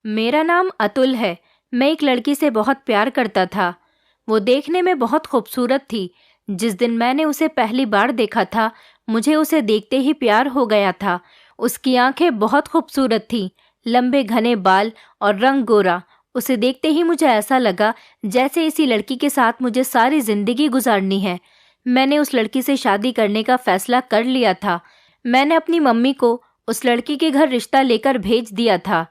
मेरा नाम अतुल है। मैं एक लड़की से बहुत प्यार करता था। वो देखने में बहुत खूबसूरत थी। जिस दिन मैंने उसे पहली बार देखा था, मुझे उसे देखते ही प्यार हो गया था। उसकी आंखें बहुत खूबसूरत थीं, लंबे घने बाल और रंग गोरा। उसे देखते ही मुझे ऐसा लगा जैसे इसी लड़की के साथ मुझे सारी जिंदगी गुजारनी है। मैंने उस लड़की से शादी करने का फैसला कर लिया था। मैंने अपनी मम्मी को उस लड़की के घर रिश्ता लेकर भेज दिया था।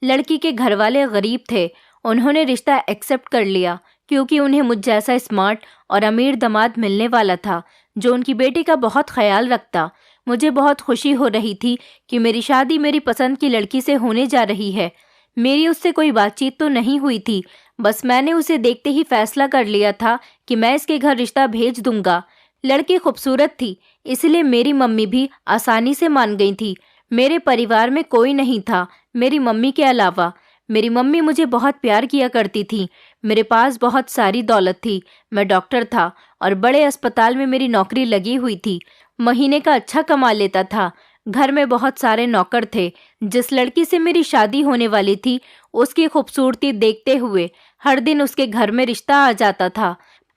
लड़की के घर वाले गरीब थे। उन्होंने रिश्ता एक्सेप्ट कर लिया क्योंकि उन्हें मुझ जैसा स्मार्ट और अमीर दामाद मिलने वाला था जो उनकी बेटी का बहुत ख्याल रखता। मुझे बहुत खुशी हो रही थी कि मेरी शादी मेरी पसंद की लड़की से होने जा रही है। मेरी उससे कोई बातचीत तो नहीं हुई थी, बस मैंने उसे देखते ही फैसला कर लिया था कि मैं इसके घर रिश्ता भेज दूंगा। लड़की खूबसूरत थी, इसलिए मेरी मम्मी भी आसानी से मान गई थी। मेरे परिवार में कोई नहीं था मेरी मम्मी के अलावा। मेरी मम्मी मुझे बहुत प्यार किया करती थी। मेरे पास बहुत सारी दौलत थी। मैं डॉक्टर था और बड़े अस्पताल में मेरी नौकरी लगी हुई थी। महीने का अच्छा कमा लेता था। घर में बहुत सारे नौकर थे। जिस लड़की से मेरी शादी होने वाली थी, उसकी खूबसूरती देखते हुए हर दिन उसके घर में रिश्ता आ जाता था।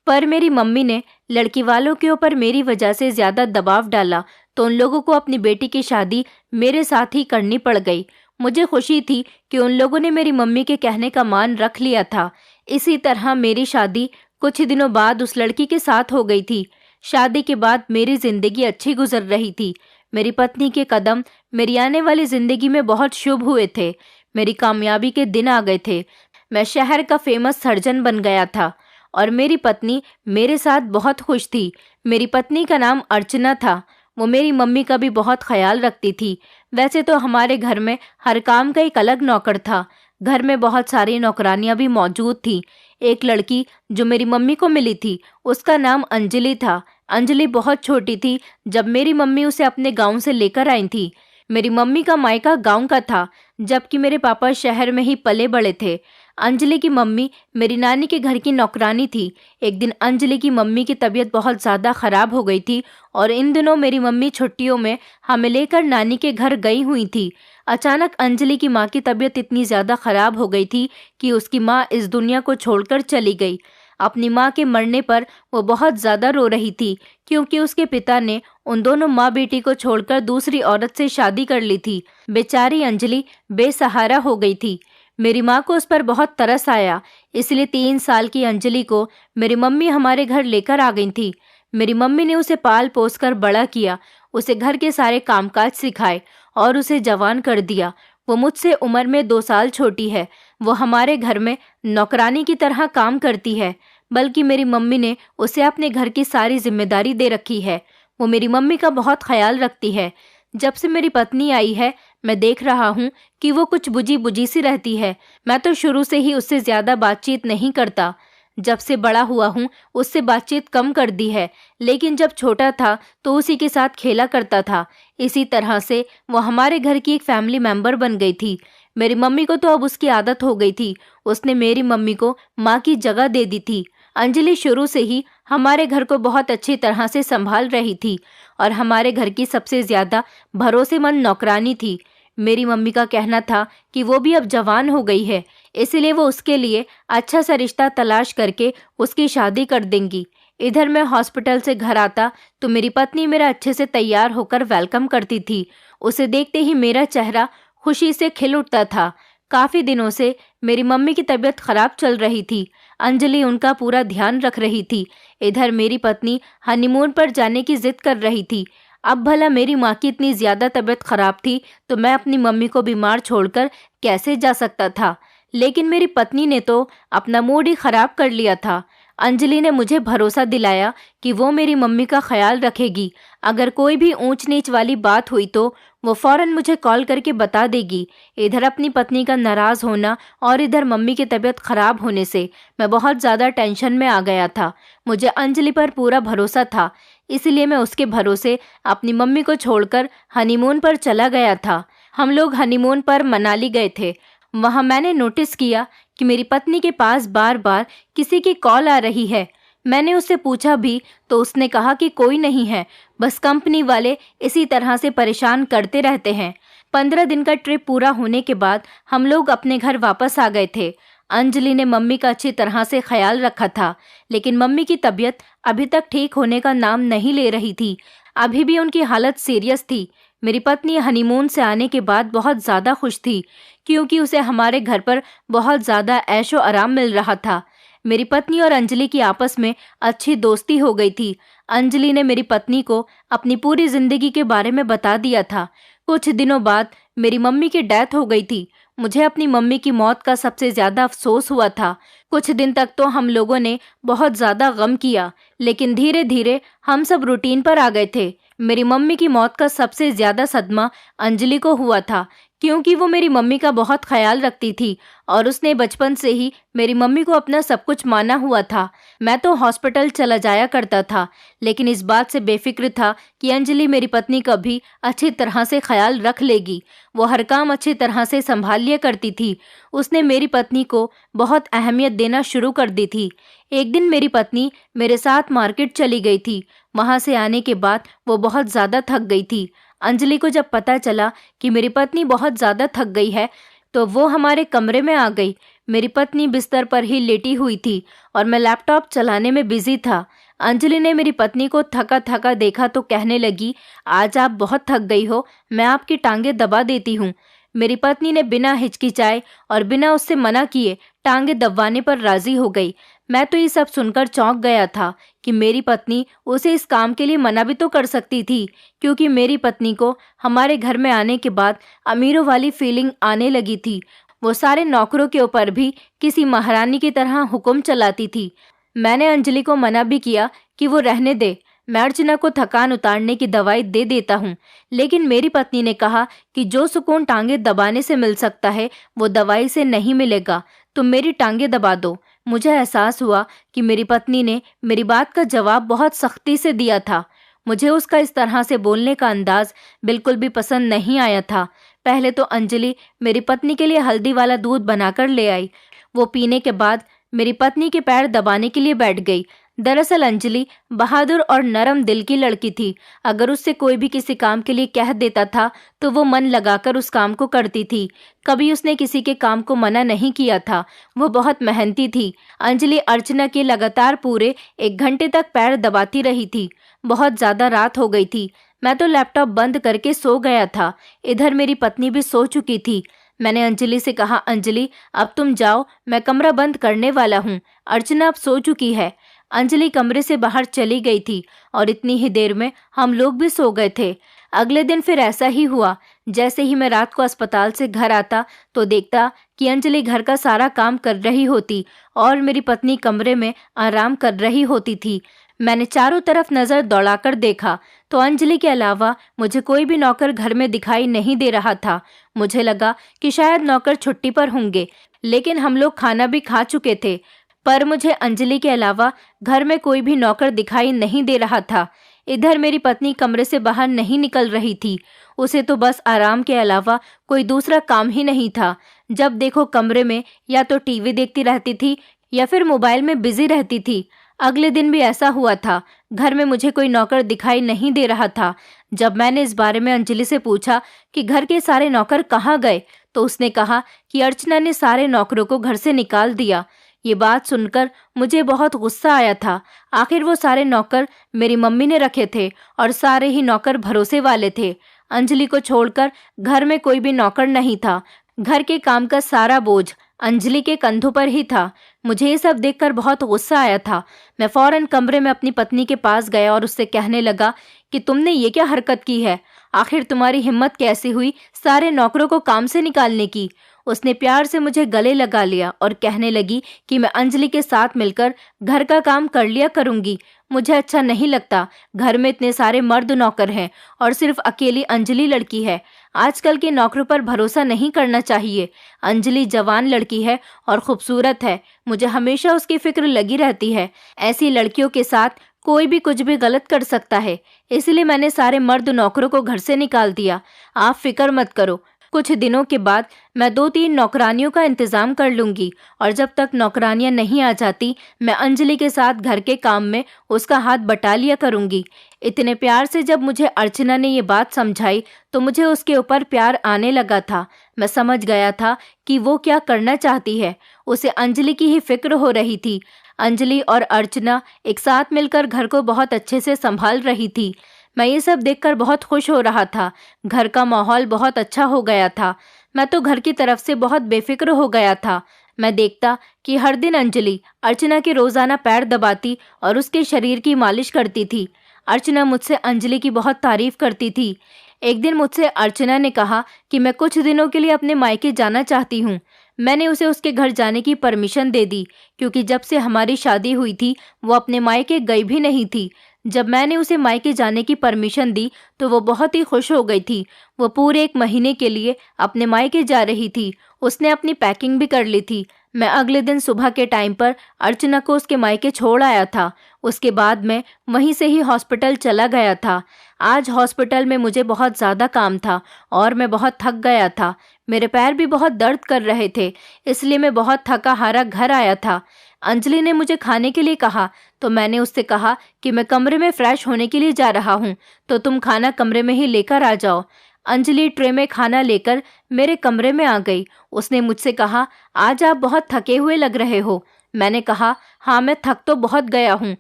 पर मेरी मम्मी ने लड़की वालों के ऊपर मेरी वजह से ज्यादा दबाव डाला, तो उन लोगों को अपनी बेटी की शादी मेरे साथ ही करनी पड़ गई। मुझे खुशी थी कि उन लोगों ने मेरी मम्मी के कहने का मान रख लिया था। इसी तरह मेरी शादी कुछ ही दिनों बाद उस लड़की के साथ हो गई थी। शादी के बाद मेरी जिंदगी अच्छी गुजर रही थी। मेरी पत्नी के कदम मेरी आने वाली जिंदगी में बहुत शुभ हुए थे। मेरी कामयाबी के दिन आ गए थे। मैं शहर का फेमस सर्जन बन गया था और मेरी पत्नी मेरे साथ बहुत खुश थी। मेरी पत्नी का नाम अर्चना था। वो मेरी मम्मी का भी बहुत ख्याल रखती थी। वैसे तो हमारे घर में हर काम का एक अलग नौकर था। घर में बहुत सारी नौकरानियां भी मौजूद थी। एक लड़की जो मेरी मम्मी को मिली थी, उसका नाम अंजलि था। अंजलि बहुत छोटी थी जब मेरी मम्मी उसे अपने गांव से लेकर आई थी। मेरी मम्मी का मायका गांव का था, जबकि मेरे पापा शहर में ही पले बड़े थे। अंजलि की मम्मी मेरी नानी के घर की नौकरानी थी। एक दिन अंजलि की मम्मी की तबीयत बहुत ज़्यादा ख़राब हो गई थी और इन दिनों मेरी मम्मी छुट्टियों में हमें लेकर नानी के घर गई हुई थी। अचानक अंजलि की माँ की तबीयत इतनी ज़्यादा ख़राब हो गई थी कि उसकी माँ इस दुनिया को छोड़कर चली गई। अपनी माँ के मरने पर वो बहुत ज़्यादा रो रही थी क्योंकि उसके पिता ने उन दोनों माँ बेटी को छोड़कर दूसरी औरत से शादी कर ली थी। बेचारी अंजलि बेसहारा हो गई थी। मेरी माँ को उस पर बहुत तरस आया, इसलिए 3 साल की अंजलि को मेरी मम्मी हमारे घर लेकर आ गई थी। मेरी मम्मी ने उसे पाल पोस कर बड़ा किया, उसे घर के सारे कामकाज सिखाए और उसे जवान कर दिया। वो मुझसे उम्र में 2 साल छोटी है। वो हमारे घर में नौकरानी की तरह काम करती है, बल्कि मेरी मम्मी ने उसे अपने घर की सारी जिम्मेदारी दे रखी है। वो मेरी मम्मी का बहुत ख्याल रखती है। जब से मेरी पत्नी आई है, मैं देख रहा हूँ कि वो कुछ बुझी बुझी सी रहती है। मैं तो शुरू से ही उससे ज्यादा बातचीत नहीं करता। जब से बड़ा हुआ हूँ उससे बातचीत कम कर दी है, लेकिन जब छोटा था तो उसी के साथ खेला करता था। इसी तरह से वो हमारे घर की एक फैमिली मेंबर बन गई थी। मेरी मम्मी को तो अब उसकी आदत हो गई थी। उसने मेरी मम्मी को माँ की जगह दे दी थी। अंजलि शुरू से ही हमारे घर को बहुत अच्छी तरह से संभाल रही थी और हमारे घर की सबसे ज्यादा भरोसेमंद नौकरानी थी। मेरी मम्मी का कहना था कि वो भी अब जवान हो गई है, इसलिए वो उसके लिए अच्छा सा रिश्ता तलाश करके उसकी शादी कर देंगी। इधर मैं हॉस्पिटल से घर आता तो मेरी पत्नी मेरा अच्छे से तैयार होकर वेलकम करती थी। उसे देखते ही मेरा चेहरा खुशी से खिल उठता था। काफी दिनों से मेरी मम्मी की तबीयत खराब चल रही थी। अंजलि उनका पूरा ध्यान रख रही थी। इधर मेरी पत्नी हनीमून पर जाने की जिद कर रही थी। अब भला मेरी माँ की इतनी ज्यादा तबीयत खराब थी तो मैं अपनी मम्मी को बीमार छोड़कर कैसे जा सकता था। लेकिन मेरी पत्नी ने तो अपना मूड ही खराब कर लिया था। अंजलि ने मुझे भरोसा दिलाया कि वो मेरी मम्मी का ख्याल रखेगी। अगर कोई भी ऊंच नीच वाली बात हुई तो वो फौरन मुझे कॉल करके बता देगी। इधर अपनी पत्नी का नाराज होना और इधर मम्मी की तबीयत खराब होने से मैं बहुत ज़्यादा टेंशन में आ गया था। मुझे अंजलि पर पूरा भरोसा था, इसलिए मैं उसके भरोसे अपनी मम्मी को छोड़कर हनीमून पर चला गया था। हम लोग हनीमून पर मनाली गए थे। वहाँ मैंने नोटिस किया कि मेरी पत्नी के पास बार बार किसी की कॉल आ रही है। मैंने उससे पूछा भी तो उसने कहा कि कोई नहीं है, बस कंपनी वाले इसी तरह से परेशान करते रहते हैं। 15 दिन का ट्रिप पूरा होने के बाद हम लोग अपने घर वापस आ गए थे। अंजलि ने मम्मी का अच्छी तरह से ख्याल रखा था, लेकिन मम्मी की तबीयत अभी तक ठीक होने का नाम नहीं ले रही थी। अभी भी उनकी हालत सीरियस थी। मेरी पत्नी हनीमून से आने के बाद बहुत ज़्यादा खुश थी, क्योंकि उसे हमारे घर पर बहुत ज़्यादा ऐशो आराम मिल रहा था। मेरी पत्नी और अंजलि की आपस में अच्छी दोस्ती हो गई थी। अंजलि ने मेरी पत्नी को अपनी पूरी जिंदगी के बारे में बता दिया था। कुछ दिनों बाद मेरी मम्मी की डेथ हो गई थी। मुझे अपनी मम्मी की मौत का सबसे ज्यादा अफसोस हुआ था। कुछ दिन तक तो हम लोगों ने बहुत ज्यादा गम किया, लेकिन धीरे धीरे हम सब रूटीन पर आ गए थे। मेरी मम्मी की मौत का सबसे ज्यादा सदमा अंजलि को हुआ था, क्योंकि वो मेरी मम्मी का बहुत ख्याल रखती थी और उसने बचपन से ही मेरी मम्मी को अपना सब कुछ माना हुआ था। मैं तो हॉस्पिटल चला जाया करता था, लेकिन इस बात से बेफिक्र था कि अंजलि मेरी पत्नी का भी अच्छी तरह से ख्याल रख लेगी। वो हर काम अच्छी तरह से संभाल लिया करती थी। उसने मेरी पत्नी को बहुत अहमियत देना शुरू कर दी थी। एक दिन मेरी पत्नी मेरे साथ मार्केट चली गई थी। वहां से आने के बाद वो बहुत ज़्यादा थक गई थी। अंजलि को जब पता चला कि मेरी पत्नी बहुत ज़्यादा थक गई है, तो वो हमारे कमरे में आ गई। मेरी पत्नी बिस्तर पर ही लेटी हुई थी और मैं लैपटॉप चलाने में बिजी था। अंजलि ने मेरी पत्नी को थका थका देखा तो कहने लगी, आज आप बहुत थक गई हो, मैं आपकी टांगे दबा देती हूँ। मेरी पत्नी ने बिना हिचकिचाए और बिना उससे मना किए टांगे दबवाने पर राजी हो गई। मैं तो ये सब सुनकर चौंक गया था कि मेरी पत्नी उसे इस काम के लिए मना भी तो कर सकती थी, क्योंकि मेरी पत्नी को हमारे घर में आने के बाद अमीरों वाली फीलिंग आने लगी थी। वो सारे नौकरों के ऊपर भी किसी महारानी की तरह हुक्म चलाती थी। मैंने अंजलि को मना भी किया कि वो रहने दे, मैं अर्चना को थकान उतारने की दवाई दे देता हूँ, लेकिन मेरी पत्नी ने कहा कि जो सुकून टांगे दबाने से मिल सकता है वो दवाई से नहीं मिलेगा, तुम मेरी टांगे दबा दो। मुझे एहसास हुआ कि मेरी पत्नी ने मेरी बात का जवाब बहुत सख्ती से दिया था। मुझे उसका इस तरह से बोलने का अंदाज बिल्कुल भी पसंद नहीं आया था। पहले तो अंजलि मेरी पत्नी के लिए हल्दी वाला दूध बनाकर ले आई। वो पीने के बाद मेरी पत्नी के पैर दबाने के लिए बैठ गई। दरअसल अंजलि बहादुर और नरम दिल की लड़की थी। अगर उससे कोई भी किसी काम के लिए कह देता था तो वो मन लगाकर उस काम को करती थी। कभी उसने किसी के काम को मना नहीं किया था। वो बहुत मेहनती थी। अंजलि अर्चना के लगातार पूरे 1 घंटे तक पैर दबाती रही थी। बहुत ज्यादा रात हो गई थी। मैं तो लैपटॉप बंद करके सो गया था। इधर मेरी पत्नी भी सो चुकी थी। मैंने अंजलि से कहा, अंजलि अब तुम जाओ, मैं कमरा बंद करने वाला हूँ। अर्चना अब सो चुकी है। अंजलि कमरे से बाहर चली गई थी और इतनी ही देर में हम लोग भी सो गए थे। अगले दिन फिर ऐसा ही हुआ। जैसे ही मैं रात को अस्पताल से घर आता तो देखता कि अंजलि घर का सारा काम कर रही होती और मेरी पत्नी कमरे में आराम कर रही होती थी। मैंने चारों तरफ नजर दौड़ाकर देखा तो अंजलि के अलावा मुझे कोई भी नौकर घर में दिखाई नहीं दे रहा था। मुझे लगा कि शायद नौकर छुट्टी पर होंगे, लेकिन हम लोग खाना भी खा चुके थे। पर मुझे अंजलि के अलावा घर में कोई भी नौकर दिखाई नहीं दे रहा था। इधर मेरी पत्नी कमरे से बाहर नहीं निकल रही थी। उसे तो बस आराम के अलावा कोई दूसरा काम ही नहीं था। जब देखो कमरे में या तो टीवी देखती रहती थी या फिर मोबाइल में बिजी रहती थी। अगले दिन भी ऐसा हुआ था। घर में मुझे कोई नौकर दिखाई नहीं दे रहा था। जब मैंने इस बारे में अंजलि से पूछा कि घर के सारे नौकर कहाँ गए, तो उसने कहा कि अर्चना ने सारे नौकरों को घर से निकाल दिया। ये बात सुनकर मुझे बहुत गुस्सा आया था। आखिर वो सारे नौकर मेरी मम्मी ने रखे थे और सारे ही नौकर भरोसे वाले थे। अंजलि को छोड़कर घर में कोई भी नौकर नहीं था। घर के काम का सारा बोझ अंजलि के कंधों पर ही था। मुझे ये सब देखकर बहुत गुस्सा आया था। मैं फौरन कमरे में अपनी पत्नी के पास गया और उससे कहने लगा कि तुमने ये क्या हरकत की है? आखिर तुम्हारी हिम्मत कैसे हुई सारे नौकरों को काम से निकालने की? उसने प्यार से मुझे गले लगा लिया और कहने लगी कि मैं अंजलि के साथ मिलकर घर का काम कर लिया करूंगी। मुझे अच्छा नहीं लगता। घर में इतने सारे मर्द नौकर हैं और सिर्फ अकेली अंजलि लड़की है। आजकल के नौकरों पर भरोसा नहीं करना चाहिए। अंजलि जवान लड़की है और खूबसूरत है। मुझे हमेशा उसकी फिक्र लगी रहती है। ऐसी लड़कियों के साथ कोई भी कुछ भी गलत कर सकता है। इसलिए मैंने सारे मर्द नौकरों को घर से निकाल दिया। आप फिक्र मत करो, कुछ दिनों के बाद मैं 2-3 नौकरानियों का इंतजाम कर लूंगी और जब तक नौकरानियां नहीं आ जाती मैं अंजलि के साथ घर के काम में उसका हाथ बटा लिया करूंगी। इतने प्यार से जब मुझे अर्चना ने ये बात समझाई तो मुझे उसके ऊपर प्यार आने लगा था। मैं समझ गया था कि वो क्या करना चाहती है। उसे अंजलि की ही फिक्र हो रही थी। अंजलि और अर्चना एक साथ मिलकर घर को बहुत अच्छे से संभाल रही थी। मैं ये सब देखकर बहुत खुश हो रहा था। घर का माहौल बहुत अच्छा हो गया था। मैं तो घर की तरफ से बहुत बेफिक्र हो गया था। मैं देखता कि हर दिन अंजलि अर्चना के रोजाना पैर दबाती और उसके शरीर की मालिश करती थी। अर्चना मुझसे अंजलि की बहुत तारीफ करती थी। एक दिन मुझसे अर्चना ने कहा कि मैं कुछ दिनों के लिए अपने मायके जाना चाहती हूँ। मैंने उसे उसके घर जाने की परमिशन दे दी, क्योंकि जब से हमारी शादी हुई थी वो अपने मायके गई भी नहीं थी। जब मैंने उसे मायके जाने की परमिशन दी तो वो बहुत ही खुश हो गई थी। वो पूरे 1 महीने के लिए अपने मायके जा रही थी। उसने अपनी पैकिंग भी कर ली थी। मैं अगले दिन सुबह के टाइम पर अर्चना को उसके मायके छोड़ आया था। उसके बाद मैं वहीं से ही हॉस्पिटल चला गया था। आज हॉस्पिटल में मुझे बहुत ज़्यादा काम था और मैं बहुत थक गया था। मेरे पैर भी बहुत दर्द कर रहे थे, इसलिए मैं बहुत थका हारा घर आया था। अंजलि ने मुझे खाने के लिए कहा तो मैंने उससे कहा कि मैं कमरे में फ्रेश होने के लिए जा रहा हूँ, तो तुम खाना कमरे में ही लेकर आ जाओ। अंजलि ट्रे में खाना लेकर मेरे कमरे में आ गई। उसने मुझसे कहा, आज आप बहुत थके हुए लग रहे हो। मैंने कहा, हाँ मैं थक तो बहुत गया हूँ।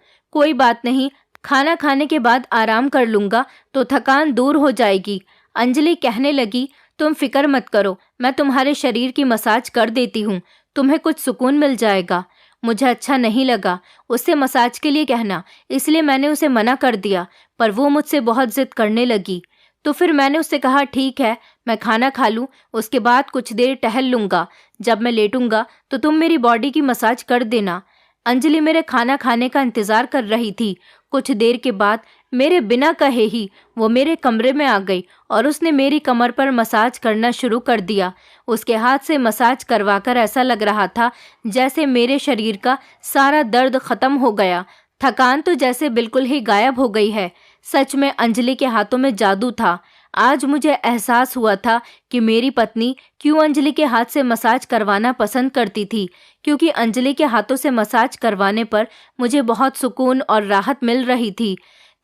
कोई बात नहीं, खाना खाने के बाद आराम कर लूँगा तो थकान दूर हो जाएगी। अंजलि कहने लगी, तुम फिक्र मत करो, मैं तुम्हारे शरीर की मसाज कर देती हूँ, तुम्हें कुछ सुकून मिल जाएगा। मुझे अच्छा नहीं लगा उससे मसाज के लिए कहना, इसलिए मैंने उसे मना कर दिया, पर वो मुझसे बहुत जिद करने लगी। तो फिर मैंने उससे कहा, ठीक है, मैं खाना खा लूँ, उसके बाद कुछ देर टहल लूँगा। जब मैं लेटूंगा तो तुम मेरी बॉडी की मसाज कर देना। अंजलि मेरे खाना खाने का इंतज़ार कर रही थी। कुछ देर के बाद मेरे बिना कहे ही वो मेरे कमरे में आ गई और उसने मेरी कमर पर मसाज करना शुरू कर दिया। उसके हाथ से मसाज करवाकर ऐसा लग रहा था जैसे मेरे शरीर का सारा दर्द खत्म हो गया। थकान तो जैसे बिल्कुल ही गायब हो गई है। सच में अंजलि के हाथों में जादू था। आज मुझे एहसास हुआ था कि मेरी पत्नी क्यों अंजलि के हाथ से मसाज करवाना पसंद करती थी, क्योंकि अंजलि के हाथों से मसाज करवाने पर मुझे बहुत सुकून और राहत मिल रही थी।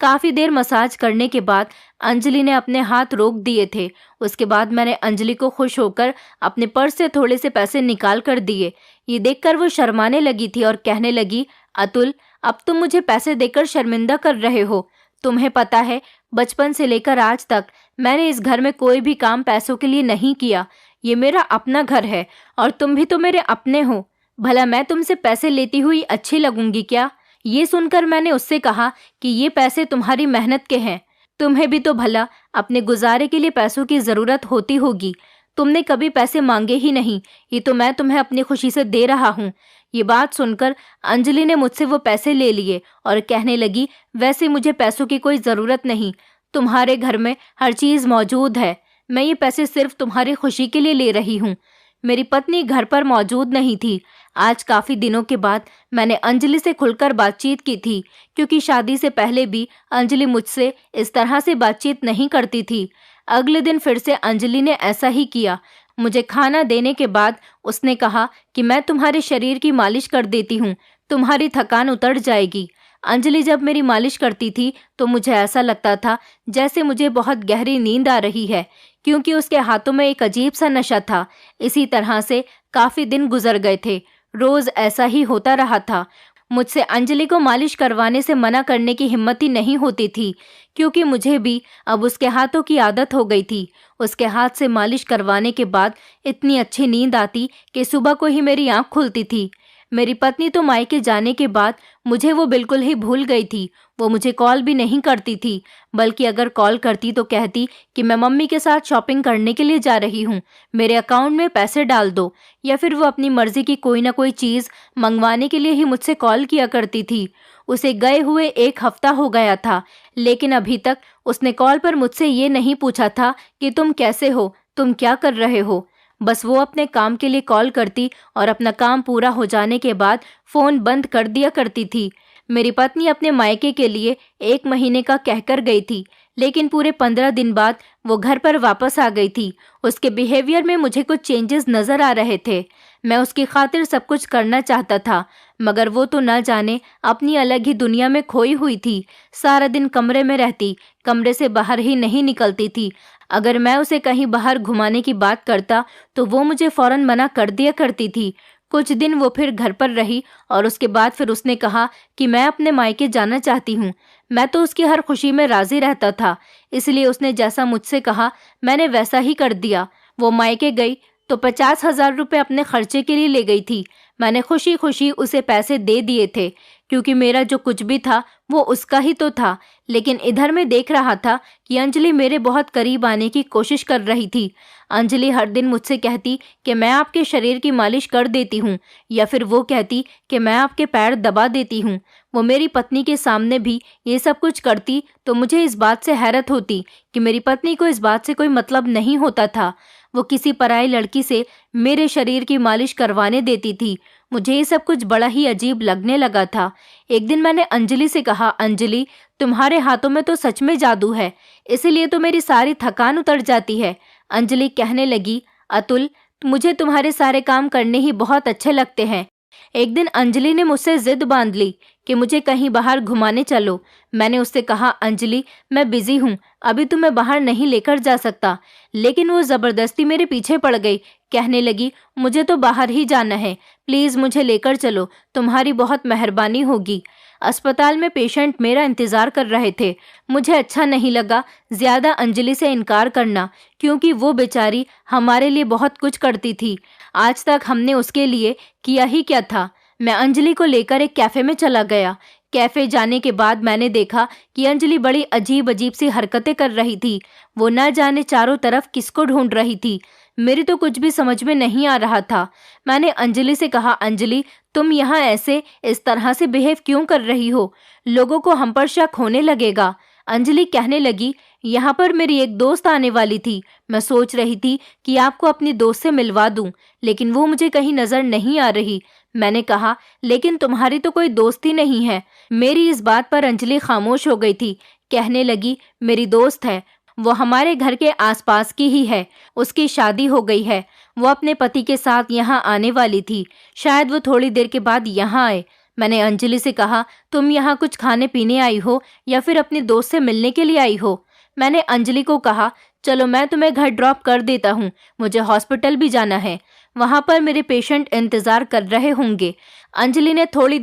काफ़ी देर मसाज करने के बाद अंजलि ने अपने हाथ रोक दिए थे। उसके बाद मैंने अंजलि को खुश होकर अपने पर्स से थोड़े से पैसे निकाल कर दिए। ये देखकर वो शर्माने लगी थी और कहने लगी, अतुल, अब तुम मुझे पैसे देकर शर्मिंदा कर रहे हो। तुम्हें पता है, बचपन से लेकर आज तक मैंने इस घर में कोई भी काम पैसों के लिए नहीं किया। ये मेरा अपना घर है और तुम भी तो मेरे अपने हो। भला मैं तुमसे पैसे लेती हुई अच्छी लगूंगी क्या? ये सुनकर मैंने उससे कहा कि ये पैसे तुम्हारी मेहनत के हैं। तुम्हें भी तो भला अपने गुजारे के लिए पैसों की ज़रूरत होती होगी। तुमने कभी पैसे मांगे ही नहीं, ये तो मैं तुम्हें अपनी खुशी से दे रहा हूँ। ये बात सुनकर अंजलि ने मुझसे वो पैसे ले लिए और कहने लगी, वैसे मुझे पैसों की कोई ज़रूरत नहीं, तुम्हारे घर में हर चीज़ मौजूद है। मैं ये पैसे सिर्फ तुम्हारी खुशी के लिए ले रही हूँ। मेरी पत्नी घर पर मौजूद नहीं थी। आज काफ़ी दिनों के बाद मैंने अंजलि से खुलकर बातचीत की थी, क्योंकि शादी से पहले भी अंजलि मुझसे इस तरह से बातचीत नहीं करती थी। अगले दिन फिर से अंजलि ने ऐसा ही किया। मुझे खाना देने के बाद उसने कहा कि मैं तुम्हारे शरीर की मालिश कर देती हूँ, तुम्हारी थकान उतर जाएगी। अंजलि जब मेरी मालिश करती थी तो मुझे ऐसा लगता था जैसे मुझे बहुत गहरी नींद आ रही है, क्योंकि उसके हाथों में एक अजीब सा नशा था। इसी तरह से काफ़ी दिन गुजर गए थे। रोज़ ऐसा ही होता रहा था। मुझसे अंजलि को मालिश करवाने से मना करने की हिम्मत ही नहीं होती थी, क्योंकि मुझे भी अब उसके हाथों की आदत हो गई थी। उसके हाथ से मालिश करवाने के बाद इतनी अच्छी नींद आती कि सुबह को ही मेरी आँख खुलती थी। मेरी पत्नी तो मायके जाने के बाद मुझे वो बिल्कुल ही भूल गई थी। वो मुझे कॉल भी नहीं करती थी, बल्कि अगर कॉल करती तो कहती कि मैं मम्मी के साथ शॉपिंग करने के लिए जा रही हूँ, मेरे अकाउंट में पैसे डाल दो। या फिर वो अपनी मर्जी की कोई ना कोई चीज़ मंगवाने के लिए ही मुझसे कॉल किया करती थी। उसे गए हुए 1 हफ्ता हो गया था, लेकिन अभी तक उसने कॉल पर मुझसे ये नहीं पूछा था कि तुम कैसे हो, तुम क्या कर रहे हो। बस वो अपने काम के लिए कॉल करती और अपना काम पूरा हो जाने के बाद फ़ोन बंद कर दिया करती थी। मेरी पत्नी अपने मायके के लिए 1 महीने का कहकर गई थी, लेकिन पूरे 15 दिन बाद वो घर पर वापस आ गई थी। उसके बिहेवियर में मुझे कुछ चेंजेस नजर आ रहे थे। मैं उसकी खातिर सब कुछ करना चाहता था, मगर वो तो न जाने अपनी अलग ही दुनिया में खोई हुई थी। सारा दिन कमरे में रहती, कमरे से बाहर ही नहीं निकलती थी। अगर मैं उसे कहीं बाहर घुमाने की बात करता तो वो मुझे फौरन मना कर दिया करती थी। कुछ दिन वो फिर घर पर रही और उसके बाद फिर उसने कहा कि मैं अपने मायके जाना चाहती हूँ। मैं तो उसकी हर खुशी में राजी रहता था, इसलिए उसने जैसा मुझसे कहा मैंने वैसा ही कर दिया। वो मायके गई तो 50,000 रुपये अपने खर्चे के लिए ले गई थी। मैंने खुशी खुशी उसे पैसे दे दिए थे, क्योंकि मेरा जो कुछ भी था वो उसका ही तो था। लेकिन इधर मैं देख रहा था कि अंजलि मेरे बहुत करीब आने की कोशिश कर रही थी। अंजलि हर दिन मुझसे कहती कि मैं आपके शरीर की मालिश कर देती हूँ, या फिर वो कहती कि मैं आपके पैर दबा देती हूँ। वो मेरी पत्नी के सामने भी ये सब कुछ करती तो मुझे इस बात से हैरत होती कि मेरी पत्नी को इस बात से कोई मतलब नहीं होता था। वो किसी पराई लड़की से मेरे शरीर की मालिश करवाने देती थी। मुझे ये सब कुछ बड़ा ही अजीब लगने लगा था। एक दिन मैंने अंजलि से कहा, अंजलि तुम्हारे हाथों में तो सच में जादू है, इसीलिए तो मेरी सारी थकान उतर जाती है। अंजलि कहने लगी, अतुल मुझे तुम्हारे सारे काम करने ही बहुत अच्छे लगते हैं। एक दिन अंजलि ने मुझसे जिद बांध ली कि मुझे कहीं बाहर घुमाने चलो। मैंने उससे कहा, अंजलि मैं बिजी हूँ, अभी तुम्हें बाहर नहीं लेकर जा सकता। लेकिन वो जबरदस्ती मेरे पीछे पड़ गई। कहने लगी, मुझे तो बाहर ही जाना है, प्लीज मुझे लेकर चलो, तुम्हारी बहुत मेहरबानी होगी। अस्पताल में पेशेंट मेरा इंतजार कर रहे थे। मुझे अच्छा नहीं लगा ज्यादा अंजलि से इनकार करना, क्योंकि वो बेचारी हमारे लिए बहुत कुछ करती थी। आज तक हमने उसके लिए किया ही क्या था। मैं अंजलि को लेकर एक कैफे में चला गया। कैफे जाने के बाद मैंने देखा कि अंजलि बड़ी अजीब अजीब सी हरकतें कर रही थी। वो न जाने चारों तरफ किसको ढूंढ रही थी। मेरी तो कुछ भी समझ में नहीं आ रहा था। मैंने अंजलि से कहा, अंजलि तुम यहाँ ऐसे इस तरह से बिहेव क्यों कर रही हो? लोगों को हम पर शक होने लगेगा। अंजलि कहने लगी, यहाँ पर मेरी एक दोस्त आने वाली थी। मैं सोच रही थी कि आपको अपनी दोस्त से मिलवा दूं, लेकिन वो मुझे कहीं नजर नहीं आ रही। मैंने कहा, लेकिन तुम्हारी तो कोई दोस्त ही नहीं है। मेरी इस बात पर अंजलि खामोश हो गई थी। कहने लगी, मेरी दोस्त है, वो हमारे घर के आसपास की ही है। उसकी शादी हो गई है। वो अपने पति के साथ यहाँ आने वाली थी। शायद वो थोड़ी देर के बाद यहाँ आए। मैंने अंजलि से कहा, तुम यहाँ कुछ खाने पीने आई हो या फिर अपनी दोस्त से मिलने के लिए आई हो? मैंने अंजलि को कहा, चलो मैं तुम्हें घर ड्रॉप कर देता हूँ, मुझे हॉस्पिटल भी जाना है, वहां पर मेरे पेशेंट इंतजार कर रहे होंगे। अंजलि ने थोड़ी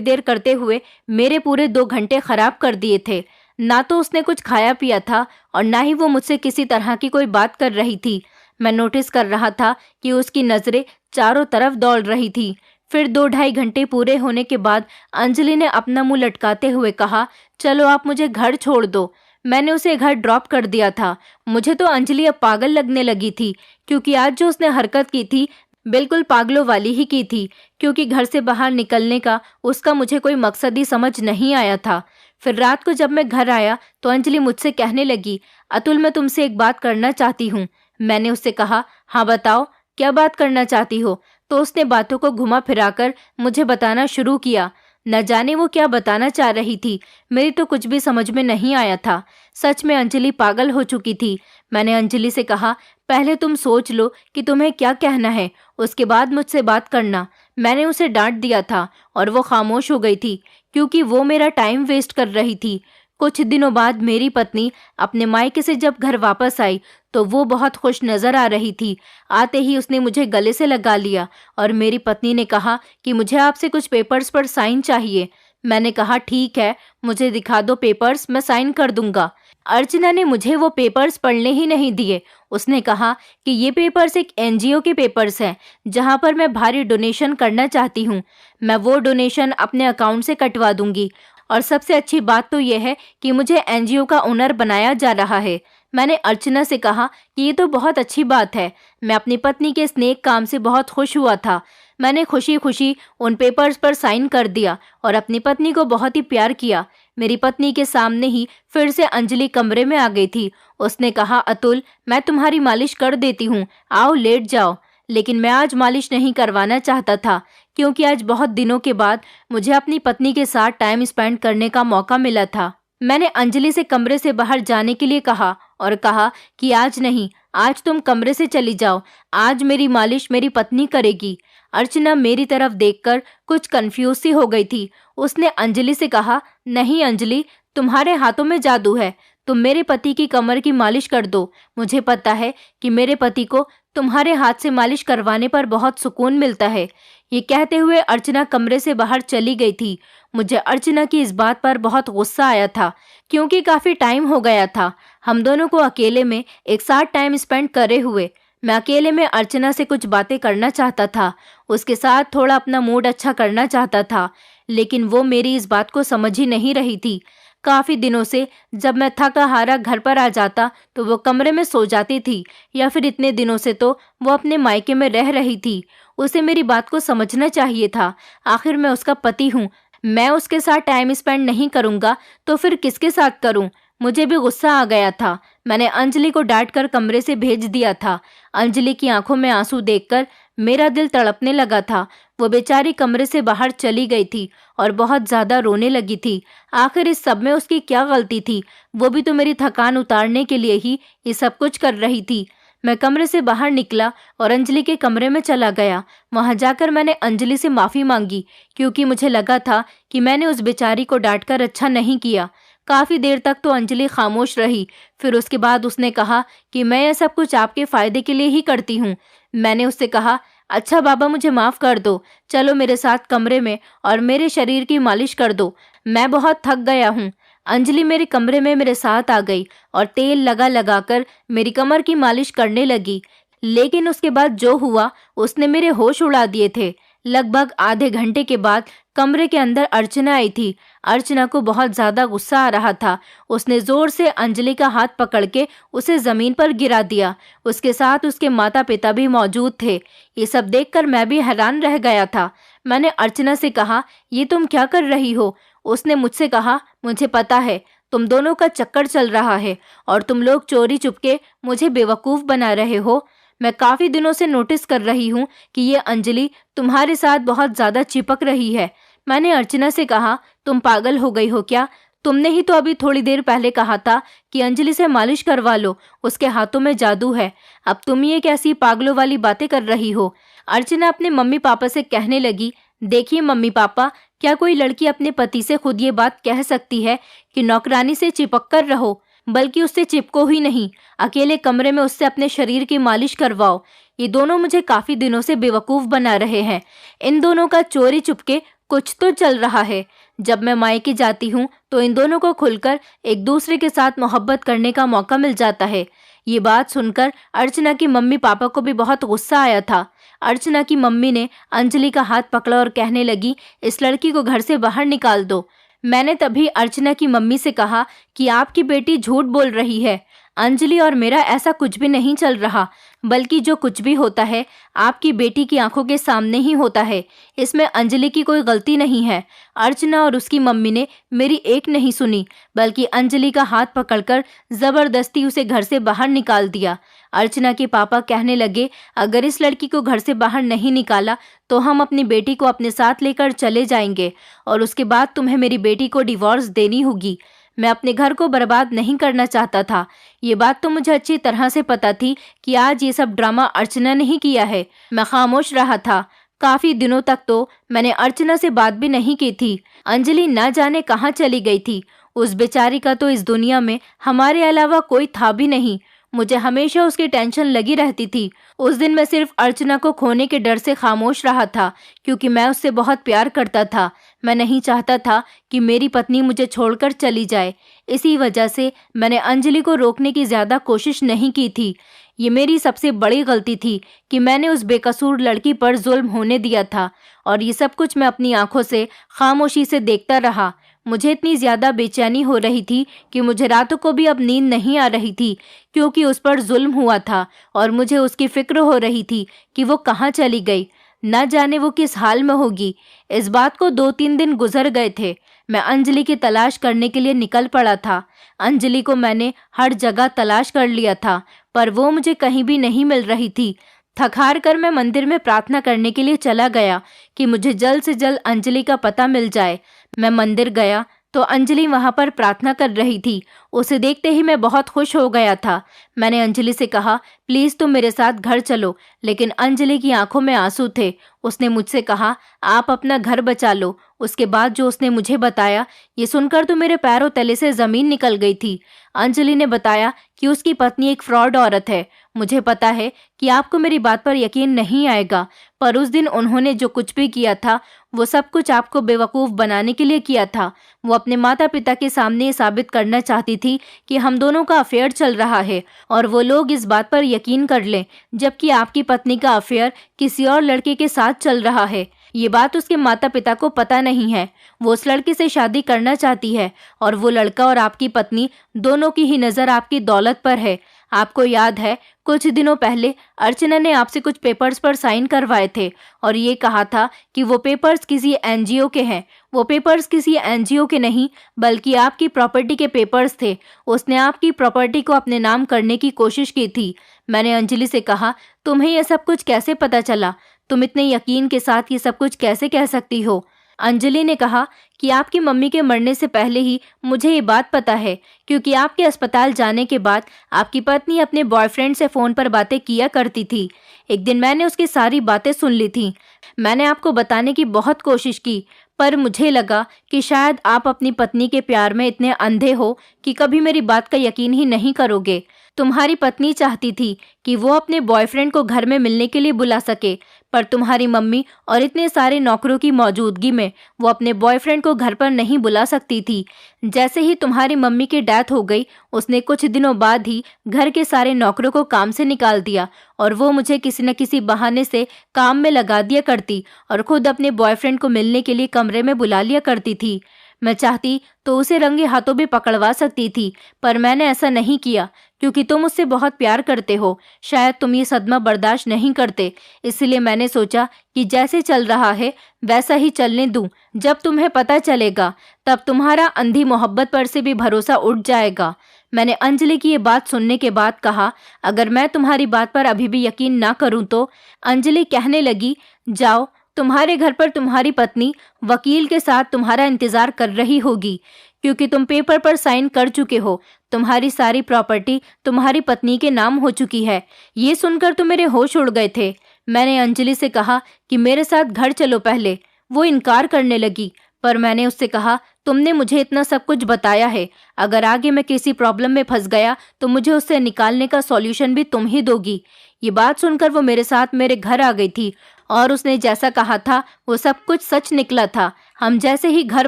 देर करते हुए मेरे पूरे 2 घंटे खराब कर दिए थे। ना तो उसने कुछ खाया पिया था और ना ही वो मुझसे किसी तरह की कोई बात कर रही थी। मैं नोटिस कर रहा था कि उसकी नजरें चारों तरफ दौड़ रही थी। फिर 2-2.5 घंटे पूरे होने के बाद अंजलि ने अपना मुंह लटकाते हुए कहा, चलो आप मुझे घर छोड़ दो। मैंने उसे घर ड्रॉप कर दिया था। मुझे तो अंजलि अब पागल लगने लगी थी, क्योंकि आज जो उसने हरकत की थी बिल्कुल पागलों वाली ही की थी, क्योंकि घर से बाहर निकलने का उसका मुझे कोई मकसद ही समझ नहीं आया था। फिर रात को जब मैं घर आया तो अंजलि मुझसे कहने लगी, अतुल मैं तुमसे एक बात करना चाहती हूँ। मैंने उससे कहा, हाँ बताओ, क्या बात करना चाहती हो? तो उसने बातों को घुमा फिराकर मुझे बताना शुरू किया। न जाने वो क्या बताना चाह रही थी, मेरी तो कुछ भी समझ में नहीं आया था। सच में अंजलि पागल हो चुकी थी। मैंने अंजलि से कहा, पहले तुम सोच लो कि तुम्हें क्या कहना है, उसके बाद मुझसे बात करना। मैंने उसे डांट दिया था और वो खामोश हो गई थी, क्योंकि वो मेरा टाइम वेस्ट कर रही थी। कुछ दिनों बाद मेरी पत्नी अपने मायके से जब घर वापस आई तो वो बहुत खुश नजर आ रही थी। आते ही उसने मुझे गले से लगा लिया और मेरी पत्नी ने कहा कि मुझे आपसे कुछ पेपर्स पर साइन चाहिए। मैंने कहा, ठीक है, मुझे दिखा दो पेपर्स, मैं साइन कर दूंगा। अर्चना ने मुझे वो पेपर्स पढ़ने ही नहीं दिए। उसने कहा कि ये पेपर्स एक एनजीओ के पेपर्स हैं, जहां पर मैं भारी डोनेशन करना चाहती हूँ। मैं वो डोनेशन अपने अकाउंट से कटवा दूंगी, और सबसे अच्छी बात तो यह है कि मुझे एनजीओ का ओनर बनाया जा रहा है। मैंने अर्चना से कहा कि ये तो बहुत अच्छी बात है। मैं अपनी पत्नी के इस नेक काम से बहुत खुश हुआ था। मैंने खुशी खुशी उन पेपर्स पर साइन कर दिया और अपनी पत्नी को बहुत ही प्यार किया। मेरी पत्नी के सामने ही फिर से अंजलि कमरे में आ गई थी। उसने कहा, अतुल मैं तुम्हारी मालिश कर देती हूँ, आओ लेट जाओ। लेकिन मैं आज मालिश नहीं करवाना चाहता था, क्योंकि आज बहुत दिनों के बाद मुझे अपनी पत्नी के साथ टाइम स्पेंड करने का मौका मिला था। मैंने अंजलि से कमरे से बाहर जाने के लिए कहा और कहा कि आज नहीं, आज तुम कमरे से चली जाओ। आज मेरी मालिश मेरी पत्नी करेगी। अर्चना मेरी तरफ देखकर कुछ कंफ्यूज सी हो गई थी। उसने अंजलि से कहा, नहीं अंजलि, तुम्हारे हाथों में जादू है। तुम मेरे पति की कमर की मालिश कर दो। मुझे पता है कि मेरे पति को तुम्हारे हाथ से मालिश करवाने पर बहुत सुकून मिलता है। ये कहते हुए अर्चना कमरे से बाहर चली गई थी। मुझे अर्चना की इस बात पर बहुत गुस्सा आया था, क्योंकि काफी टाइम हो गया था हम दोनों को अकेले में एक साथ टाइम स्पेंड करे हुए। मैं अकेले में अर्चना से कुछ बातें करना चाहता था, उसके साथ थोड़ा अपना मूड अच्छा करना चाहता था, लेकिन वो मेरी इस बात को समझ ही नहीं रही थी। काफी दिनों से जब मैं थका हारा घर पर आ जाता तो वो कमरे में सो जाती थी, या फिर इतने दिनों से तो वो अपने मायके में रह रही थी। उसे मेरी बात को समझना चाहिए था। आखिर मैं उसका पति हूँ। मैं उसके साथ टाइम स्पेंड नहीं करूंगा तो फिर किसके साथ करूं? मुझे भी गुस्सा आ गया था। मैंने अंजलि को डांट कर कमरे से भेज दिया था। अंजलि की आंखों में आंसू देखकर मेरा दिल तड़पने लगा था। वो बेचारी कमरे से बाहर चली गई थी और बहुत ज्यादा रोने लगी थी। आखिर इस सब में उसकी क्या गलती थी? वो भी तो मेरी थकान उतारने के लिए ही ये सब कुछ कर रही थी। मैं कमरे से बाहर निकला और अंजलि के कमरे में चला गया। वहां जाकर मैंने अंजलि से माफी मांगी, क्योंकि मुझे लगा था कि मैंने उस बेचारी को डांटकर अच्छा नहीं किया। काफी देर तक तो अंजलि खामोश रही। फिर उसके बाद उसने कहा कि मैं यह सब कुछ आपके फायदे के लिए ही करती हूँ। मैंने उससे कहा, अच्छा बाबा, मुझे माफ कर दो। चलो मेरे साथ कमरे में और मेरे शरीर की मालिश कर दो। मैं बहुत थक गया हूँ। अंजलि मेरे कमरे में मेरे साथ आ गई और तेल लगा लगाकर मेरी कमर की मालिश करने लगी। लेकिन उसके बाद जो हुआ उसने मेरे होश उड़ा दिए थे। लगभग आधे घंटे के बाद कमरे के अंदर अर्चना आई थी। अर्चना को बहुत ज्यादा गुस्सा आ रहा था। उसने जोर से अंजलि का हाथ पकड़ के उसे जमीन पर गिरा दिया। उसके साथ उसके माता पिता भी मौजूद थे। ये सब देखकर मैं भी हैरान रह गया था। मैंने अर्चना से कहा, ये तुम क्या कर रही हो? उसने मुझसे कहा, मुझे पता है तुम दोनों का चक्कर चल रहा है और तुम लोग चोरी चुपके मुझे बेवकूफ बना रहे हो। मैं काफी दिनों से नोटिस कर रही हूँ कि ये अंजलि तुम्हारे साथ बहुत ज्यादा चिपक रही है। मैंने अर्चना से कहा, तुम पागल हो गई हो क्या? तुमने ही तो अभी थोड़ी देर पहले कहा था कि अंजलि से मालिश करवा लो, उसके हाथों में जादू है। अब तुम ये कैसी पागलों वाली बातें कर रही हो? अर्चना अपने मम्मी पापा से कहने लगी, देखिए मम्मी पापा, क्या कोई लड़की अपने पति से खुद ये बात कह सकती है कि नौकरानी से चिपक कर रहो? बल्कि उससे चिपको ही नहीं, अकेले कमरे में उससे अपने शरीर की मालिश करवाओ। ये दोनों मुझे काफी दिनों से बेवकूफ बना रहे हैं। इन दोनों का चोरी चुपके कुछ तो चल रहा है। जब मैं मायके जाती हूँ तो इन दोनों को खुलकर एक दूसरे के साथ मोहब्बत करने का मौका मिल जाता है। ये बात सुनकर अर्चना की मम्मी पापा को भी बहुत गुस्सा आया था। अर्चना की मम्मी ने अंजलि का हाथ पकड़ा और कहने लगी, इस लड़की को घर से बाहर निकाल दो। मैंने तभी अर्चना की मम्मी से कहा कि आपकी बेटी झूठ बोल रही है। अंजलि और मेरा ऐसा कुछ भी नहीं चल रहा, बल्कि जो कुछ भी होता है आपकी बेटी की आंखों के सामने ही होता है। इसमें अंजलि की कोई गलती नहीं है। अर्चना और उसकी मम्मी ने मेरी एक नहीं सुनी, बल्कि अंजलि का हाथ पकड़कर जबरदस्ती उसे घर से बाहर निकाल दिया। अर्चना के पापा कहने लगे, अगर इस लड़की को घर से बाहर नहीं निकाला तो हम अपनी बेटी को अपने साथ लेकर चले जाएंगे और उसके बाद तुम्हें मेरी बेटी को डिवोर्स देनी होगी। मैं अपने घर को बर्बाद नहीं करना चाहता था। ये बात तो मुझे अच्छी तरह से पता थी कि आज ये सब ड्रामा अर्चना ने ही किया है। मैं खामोश रहा था। काफी दिनों तक तो मैंने अर्चना से बात भी नहीं की थी। अंजलि ना जाने कहाँ चली गई थी। उस बेचारी का तो इस दुनिया में हमारे अलावा कोई था भी नहीं। मुझे हमेशा उसकी टेंशन लगी रहती थी। उस दिन मैं सिर्फ अर्चना को खोने के डर से खामोश रहा था, क्योंकि मैं उससे बहुत प्यार करता था। मैं नहीं चाहता था कि मेरी पत्नी मुझे छोड़कर चली जाए। इसी वजह से मैंने अंजलि को रोकने की ज्यादा कोशिश नहीं की थी। ये मेरी सबसे बड़ी गलती थी कि मैंने उस बेकसूर लड़की पर जुल्म होने दिया था, और ये सब कुछ मैं अपनी आंखों से खामोशी से देखता रहा। मुझे इतनी ज्यादा बेचैनी हो रही थी कि मुझे रातों को भी अब नींद नहीं आ रही थी, क्योंकि उस पर जुल्म हुआ था और मुझे उसकी फिक्र हो रही थी कि वो कहाँ चली गई। न जाने वो किस हाल में होगी। इस बात को 2-3 दिन गुजर गए थे। मैं अंजलि की तलाश करने के लिए निकल पड़ा था। अंजलि को मैंने हर जगह तलाश कर लिया था, पर वो मुझे कहीं भी नहीं मिल रही थी। थक हार कर मैं मंदिर में प्रार्थना करने के लिए चला गया कि मुझे जल्द से जल्द अंजलि का पता मिल जाए। मैं मंदिर गया तो तो अंजलि वहाँ पर प्रार्थना कर रही थी। उसे देखते ही मैं बहुत खुश हो गया था। मैंने अंजलि से कहा, प्लीज़ तुम मेरे साथ घर चलो, लेकिन अंजलि की आंखों में आंसू थे। उसने मुझसे कहा, आप अपना घर बचा लो। उसके बाद जो उसने मुझे बताया, ये सुनकर तो मेरे पैरों तले से ज़मीन निकल गई थी। अंजलि ने बताया कि उसकी पत्नी एक फ्रॉड औरत है। मुझे पता है कि आपको मेरी बात पर यकीन नहीं आएगा, पर उस दिन उन्होंने जो कुछ भी किया था वो सब कुछ आपको बेवकूफ़ बनाने के लिए किया था। वो अपने माता पिता के सामने ये साबित करना चाहती थी कि हम दोनों का अफेयर चल रहा है और वो लोग इस बात पर यकीन कर लें, जबकि आपकी पत्नी का अफेयर किसी और लड़के के साथ चल रहा है। ये बात उसके माता पिता को पता नहीं है। वो उस लड़के से शादी करना चाहती है और वो लड़का और आपकी पत्नी दोनों की ही नज़र आपकी दौलत पर है। आपको याद है, कुछ दिनों पहले अर्चना ने आपसे कुछ पेपर्स पर साइन करवाए थे और ये कहा था कि वो पेपर्स किसी एनजीओ के हैं। वो पेपर्स किसी एनजीओ के नहीं, बल्कि आपकी प्रॉपर्टी के पेपर्स थे। उसने आपकी प्रॉपर्टी को अपने नाम करने की कोशिश की थी। मैंने अंजलि से कहा, तुम्हें यह सब कुछ कैसे पता चला? तुम इतने यकीन के साथ ये सब कुछ कैसे कह सकती हो? अंजलि ने कहा कि आपकी मम्मी के मरने से पहले ही मुझे ये बात पता है, क्योंकि आपके अस्पताल जाने के बाद आपकी पत्नी अपने बॉयफ्रेंड से फ़ोन पर बातें किया करती थी। एक दिन मैंने उसकी सारी बातें सुन ली थी। मैंने आपको बताने की बहुत कोशिश की, पर मुझे लगा कि शायद आप अपनी पत्नी के प्यार में इतने अंधे हो कि कभी मेरी बात का यकीन ही नहीं करोगे। तुम्हारी पत्नी चाहती थी कि वो अपने बॉयफ्रेंड को घर में मिलने के लिए बुला सके, पर तुम्हारी मम्मी और इतने सारे नौकरों की मौजूदगी में वो अपने बॉयफ्रेंड को घर पर नहीं बुला सकती थी। जैसे ही तुम्हारी मम्मी की डेथ हो गई, उसने कुछ दिनों बाद ही घर के सारे नौकरों को काम से निकाल दिया और वो मुझे किसी न किसी बहाने से काम में लगा दिया करती और खुद अपने बॉयफ्रेंड को मिलने के लिए कमरे में बुला लिया करती थी। मैं चाहती तो उसे रंगे हाथों भी पकड़वा सकती थी, पर मैंने ऐसा नहीं किया क्योंकि तुम उससे बहुत प्यार करते हो। शायद तुम ये सदमा बर्दाश्त नहीं करते, इसलिए मैंने सोचा कि जैसे चल रहा है वैसा ही चलने दूं। जब तुम्हें पता चलेगा तब तुम्हारा अंधी मोहब्बत पर से भी भरोसा उठ जाएगा। मैंने अंजलि की ये बात सुनने के बाद कहा, अगर मैं तुम्हारी बात पर अभी भी यकीन ना करूं तो? अंजलि कहने लगी, जाओ, तुम्हारे घर पर तुम्हारी पत्नी वकील के साथ तुम्हारा इंतजार कर रही होगी, क्योंकि तुम पेपर पर साइन कर चुके हो। तुम्हारी सारी प्रॉपर्टी तुम्हारी पत्नी के नाम हो चुकी है। ये सुनकर तो मेरे होश उड़ गए थे। मैंने अंजलि से कहा कि मेरे साथ घर चलो पहले। वो इनकार करने लगी, पर मैंने उससे कहा, तुमने मुझे इतना सब कुछ बताया है, अगर आगे मैं किसी प्रॉब्लम में फंस गया तो मुझे उससे निकालने का सॉल्यूशन भी तुम ही दोगी। ये बात सुनकर वो मेरे साथ मेरे घर आ गई थी और उसने जैसा कहा था वो सब कुछ सच निकला था। हम जैसे ही घर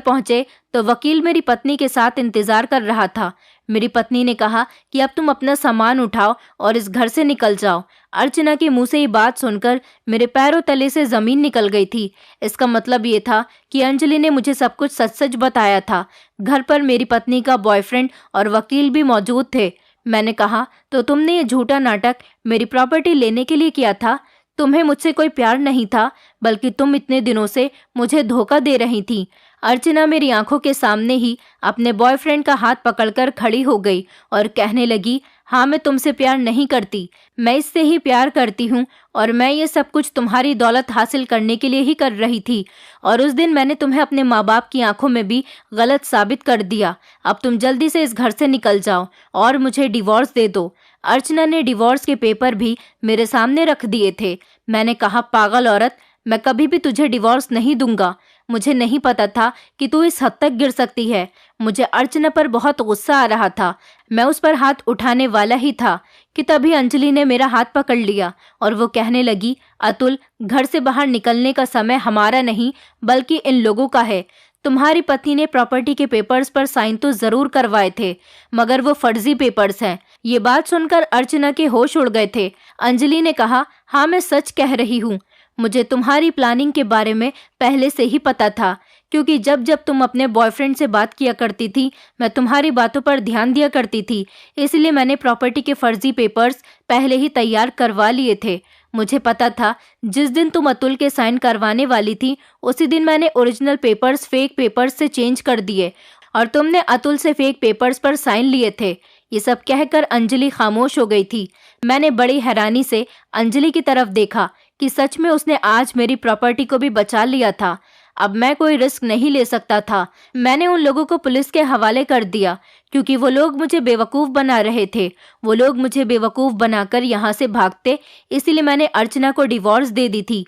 पहुंचे तो वकील मेरी पत्नी के साथ इंतजार कर रहा था। मेरी पत्नी ने कहा कि अब तुम अपना सामान उठाओ और इस घर से निकल जाओ। अर्चना के मुंह से ये बात सुनकर मेरे पैरों तले से जमीन निकल गई थी। इसका मतलब ये था कि अंजलि ने मुझे सब कुछ सच सच बताया था। घर पर मेरी पत्नी का बॉयफ्रेंड और वकील भी मौजूद थे। मैंने कहा, तो तुमने ये झूठा नाटक मेरी प्रॉपर्टी लेने के लिए किया था? तुम्हें मुझसे कोई प्यार नहीं था, बल्कि तुम इतने दिनों से मुझे धोखा दे रही थी। अर्चना मेरी आंखों के सामने ही अपने बॉयफ्रेंड का हाथ पकड़कर खड़ी हो गई और कहने लगी, हाँ, मैं तुमसे प्यार नहीं करती, मैं इससे ही प्यार करती हूँ और मैं ये सब कुछ तुम्हारी दौलत हासिल करने के लिए ही कर रही थी। और उस दिन मैंने तुम्हें अपने माँ बाप की आंखों में भी गलत साबित कर दिया। अब तुम जल्दी से इस घर से निकल जाओ और मुझे डिवोर्स दे दो। अर्चना ने डिवोर्स के पेपर भी मेरे सामने रख दिए थे। मैंने कहा, पागल औरत, मैं कभी भी तुझे डिवोर्स नहीं दूंगा। मुझे नहीं पता था कि तू इस हद तक गिर सकती है। मुझे अर्चना पर बहुत गुस्सा आ रहा था। मैं उस पर हाथ उठाने वाला ही था कि तभी अंजलि ने मेरा हाथ पकड़ लिया और वो कहने लगी, अतुल, घर से बाहर निकलने का समय हमारा नहीं बल्कि इन लोगों का है। तुम्हारी पत्नी ने प्रॉपर्टी के पेपर्स पर साइन तो जरूर करवाए थे, मगर वो फर्जी पेपर्स हैं। ये बात सुनकर अर्चना के होश उड़ गए थे। अंजलि ने कहा, हाँ, मैं सच कह रही हूँ। मुझे तुम्हारी प्लानिंग के बारे में पहले से ही पता था, क्योंकि जब जब तुम अपने बॉयफ्रेंड से बात किया करती थी मैं तुम्हारी बातों पर ध्यान दिया करती थी। इसलिए मैंने प्रॉपर्टी के फर्जी पेपर्स पहले ही तैयार करवा लिए थे। मुझे पता था जिस दिन तुम अतुल के साइन करवाने वाली थी उसी दिन मैंने ओरिजिनल पेपर्स फेक पेपर्स से चेंज कर दिए और तुमने अतुल से फेक पेपर्स पर साइन लिए थे। ये सब कहकर अंजलि खामोश हो गई थी। मैंने बड़ी हैरानी से अंजलि की तरफ देखा कि सच में उसने आज मेरी प्रॉपर्टी को भी बचा लिया था। अब मैं कोई रिस्क नहीं ले सकता था। मैंने उन लोगों को पुलिस के हवाले कर दिया क्योंकि वो लोग मुझे बेवकूफ़ बना रहे थे। वो लोग मुझे बेवकूफ़ बनाकर यहाँ से भागते, इसीलिए मैंने अर्चना को डिवोर्स दे दी थी।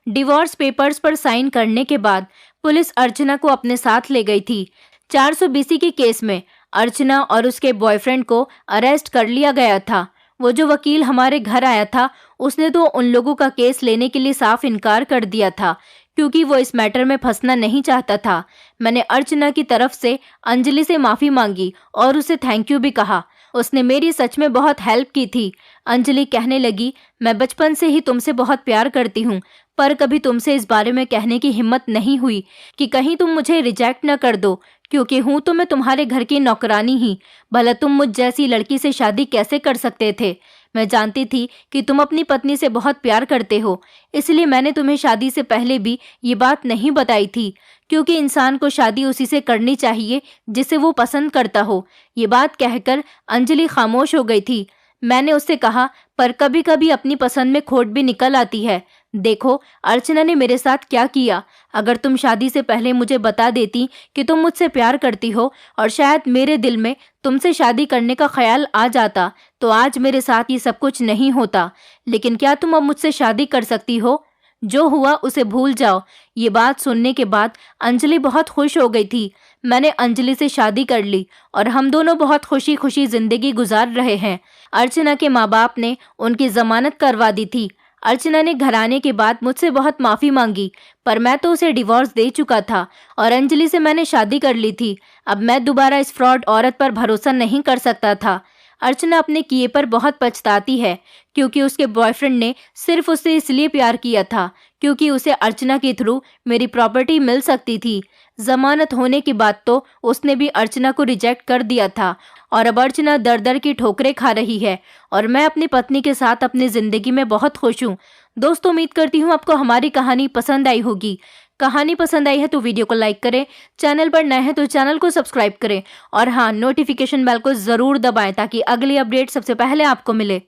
डिवोर्स पेपर्स पर साइन करने के बाद पुलिस अर्चना को अपने साथ ले गई थी। 420 के केस में अर्चना और उसके बॉयफ्रेंड को अरेस्ट कर लिया गया था। वो जो वकील हमारे घर आया था, उसने तो उन लोगों का केस लेने के लिए साफ इनकार कर दिया था क्योंकि वो इस मैटर में फंसना नहीं चाहता था। मैंने अर्चना की तरफ से अंजलि से माफ़ी मांगी और उसे थैंक यू भी कहा। उसने मेरी सच में बहुत हेल्प की थी। अंजलि कहने लगी, मैं बचपन से ही तुमसे बहुत प्यार करती हूँ, पर कभी तुमसे इस बारे में कहने की हिम्मत नहीं हुई कि कहीं तुम मुझे रिजेक्ट न कर दो, क्योंकि हूँ तो मैं तुम्हारे घर की नौकरानी ही। भला तुम मुझ जैसी लड़की से शादी कैसे कर सकते थे? मैं जानती थी कि तुम अपनी पत्नी से बहुत प्यार करते हो, इसलिए मैंने तुम्हें शादी से पहले भी ये बात नहीं बताई थी, क्योंकि इंसान को शादी उसी से करनी चाहिए जिसे वो पसंद करता हो। ये बात कहकर अंजलि खामोश हो गई थी। मैंने उससे कहा, पर कभी कभी अपनी पसंद में खोट भी निकल आती है। देखो अर्चना ने मेरे साथ क्या किया। अगर तुम शादी से पहले मुझे बता देती कि तुम मुझसे प्यार करती हो और शायद मेरे दिल में तुमसे शादी करने का ख्याल आ जाता, तो आज मेरे साथ ये सब कुछ नहीं होता। लेकिन क्या तुम अब मुझसे शादी कर सकती हो? जो हुआ उसे भूल जाओ। ये बात सुनने के बाद अंजलि बहुत खुश हो गई थी। मैंने अंजलि से शादी कर ली और हम दोनों बहुत खुशी खुशी जिंदगी गुजार रहे हैं। अर्चना के माँ बाप ने उनकी जमानत करवा दी थी। अर्चना ने घर आने के बाद मुझसे बहुत माफ़ी मांगी, पर मैं तो उसे डिवोर्स दे चुका था और अंजलि से मैंने शादी कर ली थी। अब मैं दोबारा इस फ्रॉड औरत पर भरोसा नहीं कर सकता था। अर्चना अपने किए पर बहुत पछताती है क्योंकि उसके बॉयफ्रेंड ने सिर्फ उससे इसलिए प्यार किया था क्योंकि उसे अर्चना के थ्रू मेरी प्रॉपर्टी मिल सकती थी। जमानत होने के बाद तो उसने भी अर्चना को रिजेक्ट कर दिया था और अब अर्चना दर दर की ठोकरें खा रही है और मैं अपनी पत्नी के साथ अपनी जिंदगी में बहुत खुश हूँ। दोस्तों, उम्मीद करती हूँ आपको हमारी कहानी पसंद आई होगी। कहानी पसंद आई है तो वीडियो को लाइक करें, चैनल पर नए हैं तो चैनल को सब्सक्राइब करें और हाँ, नोटिफिकेशन बेल को जरूर दबाएं ताकि अगली अपडेट सबसे पहले आपको मिले।